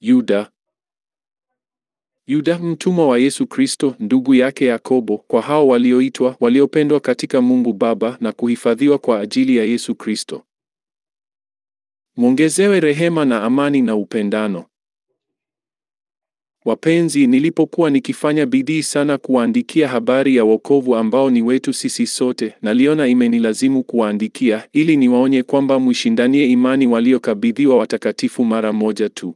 Yuda. Yuda, mtumwa wa Yesu Kristo, ndugu yake Yakobo, kwa hao walioitwa, waliopendwa katika Mungu Baba na kuhifadhiwa kwa ajili ya Yesu Kristo. Mwongezewe rehema na amani na upendano. Wapenzi, nilipokuwa nikifanya bidii sana kuwaandikia habari ya wokovu ambao ni wetu sisi sote, naliona imenilazimu kuwaandikia ili niwaonye kwamba mwishindanie imani waliokabidhiwa watakatifu mara moja tu.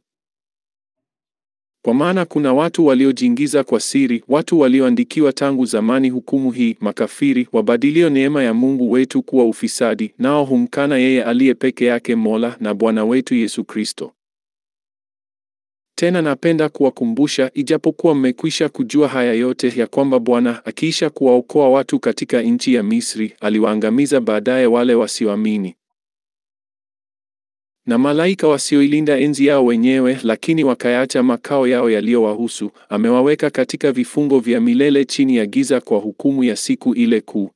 Kwa maana kuna watu waliojiingiza kwa siri, watu walioandikiwa tangu zamani hukumu hii, makafiri, wabadilio neema ya Mungu wetu kuwa ufisadi, nao humkana yeye aliye peke yake Mola na Bwana wetu Yesu Kristo. Tena napenda kuwakumbusha, ijapokuwa mmekwisha kujua haya yote, ya kwamba Bwana akiisha kuwaokoa watu katika nchi ya Misri, aliwaangamiza baadaye wale wasioamini. Na malaika wasioilinda enzi yao wenyewe, lakini wakayaacha makao yao yaliyowahusu, amewaweka katika vifungo vya milele chini ya giza kwa hukumu ya siku ile kuu.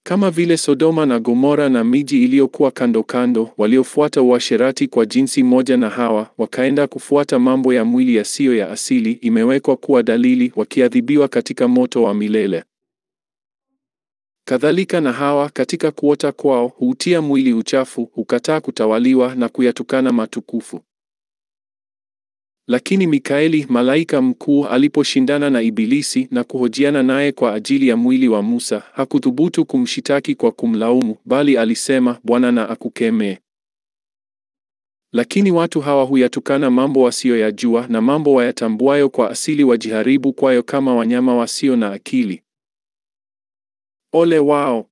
Kama vile Sodoma na Gomora na miji iliyokuwa kando kando, waliofuata uasherati kwa jinsi moja na Hawa, wakaenda kufuata mambo ya mwili yasiyo ya asili, imewekwa kuwa dalili, wakiadhibiwa katika moto wa milele. Kadhalika na Hawa katika kuota kwao huutia mwili uchafu, hukataa kutawaliwa na kuyatukana matukufu. Lakini Mikaeli, malaika mkuu, aliposhindana na Ibilisi na kuhojiana naye kwa ajili ya mwili wa Musa, hakuthubutu kumshitaki kwa kumlaumu, bali alisema, Bwana na akukemee. Lakini watu hawa huyatukana mambo wasiyoyajua, na mambo wayatambuayo kwa asili wajiharibu kwayo kama wanyama wasio na akili. Ole wao!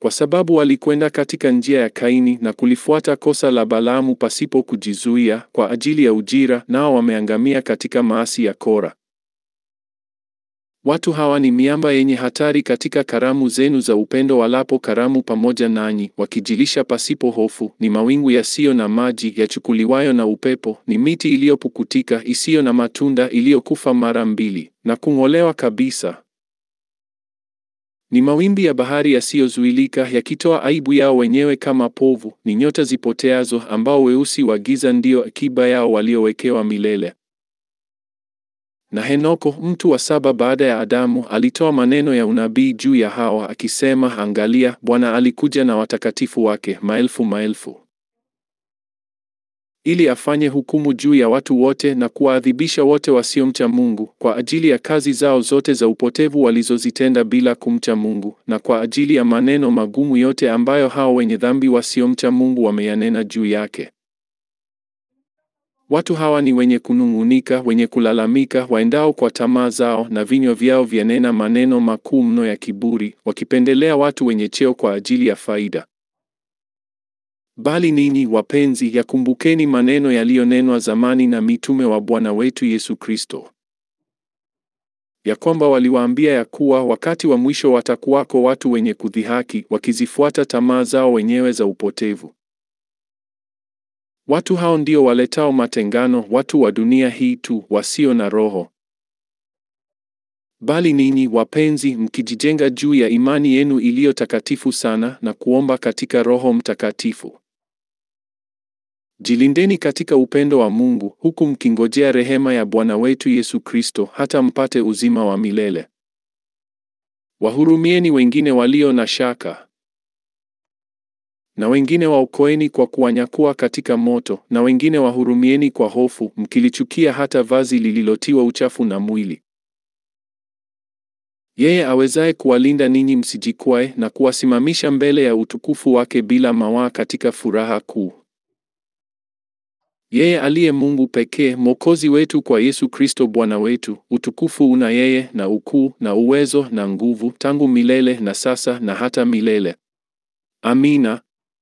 Kwa sababu walikwenda katika njia ya Kaini na kulifuata kosa la Balaamu pasipo kujizuia kwa ajili ya ujira, nao wameangamia katika maasi ya Kora. Watu hawa ni miamba yenye hatari katika karamu zenu za upendo walapo karamu pamoja nanyi, wakijilisha pasipo hofu, ni mawingu yasiyo na maji yachukuliwayo na upepo, ni miti iliyopukutika isiyo na matunda iliyokufa mara mbili na kung'olewa kabisa. Ni mawimbi ya bahari yasiyozuilika yakitoa aibu yao wenyewe kama povu, ni nyota zipoteazo ambao weusi wa giza ndio akiba yao waliowekewa milele. Na Henoko, mtu wa 7 baada ya Adamu, alitoa maneno ya unabii juu ya Hawa akisema, angalia, Bwana alikuja na watakatifu wake, maelfu maelfu, ili afanye hukumu juu ya watu wote na kuwaadhibisha wote wasiomcha Mungu, kwa ajili ya kazi zao zote za upotevu walizozitenda bila kumcha Mungu, na kwa ajili ya maneno magumu yote ambayo hao wenye dhambi wasiomcha Mungu wameyanena juu yake. Watu hawa ni wenye kunung'unika, wenye kulalamika, waendao kwa tamaa zao, na vinywa vyao vyanena maneno makuu mno ya kiburi, wakipendelea watu wenye cheo kwa ajili ya faida. Bali ninyi wapenzi, yakumbukeni maneno yaliyonenwa zamani na mitume wa Bwana wetu Yesu Kristo, ya kwamba waliwaambia ya kuwa wakati wa mwisho watakuwako watu wenye kudhihaki, wakizifuata tamaa zao wenyewe za upotevu. Watu hao ndio waletao matengano, watu wa dunia hii tu, wasio na roho. Bali ninyi wapenzi, mkijijenga juu ya imani yenu iliyo takatifu sana na kuomba katika Roho Mtakatifu, jilindeni katika upendo wa Mungu, huku mkingojea rehema ya Bwana wetu Yesu Kristo, hata mpate uzima wa milele. Wahurumieni wengine walio na shaka, na wengine waokoeni kwa kuwanyakua katika moto, na wengine wahurumieni kwa hofu, mkilichukia hata vazi lililotiwa uchafu na mwili. Yeye awezaye kuwalinda ninyi msijikwae, na kuwasimamisha mbele ya utukufu wake bila mawaa katika furaha kuu. Yeye aliye Mungu pekee, Mwokozi wetu, kwa Yesu Kristo Bwana wetu, utukufu una yeye, na ukuu na uwezo na nguvu, tangu milele na sasa na hata milele. Amina.